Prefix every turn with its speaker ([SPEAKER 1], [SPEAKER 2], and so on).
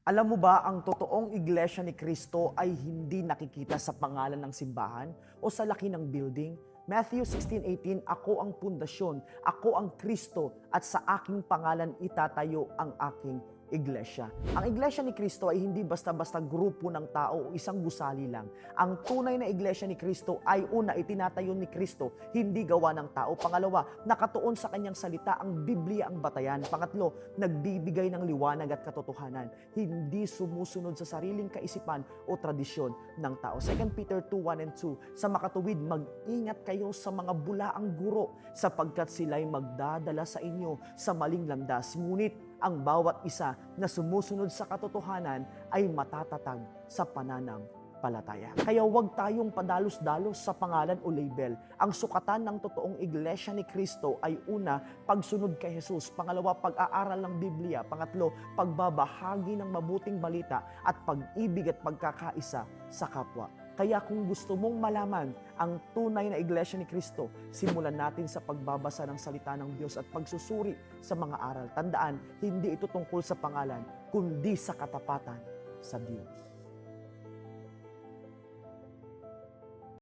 [SPEAKER 1] Alam mo ba ang totoong iglesia ni Kristo ay hindi nakikita sa pangalan ng simbahan o sa laki ng building? Matthew 16:18, ako ang pundasyon, ako ang Kristo at sa aking pangalan itatayo ang aking iglesia. Ang iglesia ni Kristo ay hindi basta-basta grupo ng tao o isang gusali lang. Ang tunay na iglesia ni Kristo ay una, itinatayo ni Kristo, hindi gawa ng tao. Pangalawa, nakatuon sa kanyang salita, ang Biblia ang batayan. Pangatlo, nagbibigay ng liwanag at katotohanan, hindi sumusunod sa sariling kaisipan o tradisyon ng tao. 2 Peter 2:1 and 2, sa makatuwid, mag-ingat kayo sa mga bulaang guro sapagkat sila'y magdadala sa inyo sa maling landas. Ngunit ang bawat isa na sumusunod sa katotohanan ay matatatag sa pananampalataya. Kaya huwag tayong padalos-dalos sa pangalan o label. Ang sukatan ng totoong iglesia ni Kristo ay una, pagsunod kay Jesus. Pangalawa, pag-aaral ng Biblia. Pangatlo, pagbabahagi ng mabuting balita at pag-ibig at pagkakaisa sa kapwa. Kaya kung gusto mong malaman ang tunay na iglesia ni Kristo, simulan natin sa pagbabasa ng salita ng Diyos at pagsusuri sa mga aral. Tandaan, hindi ito tungkol sa pangalan, kundi sa katapatan sa Diyos.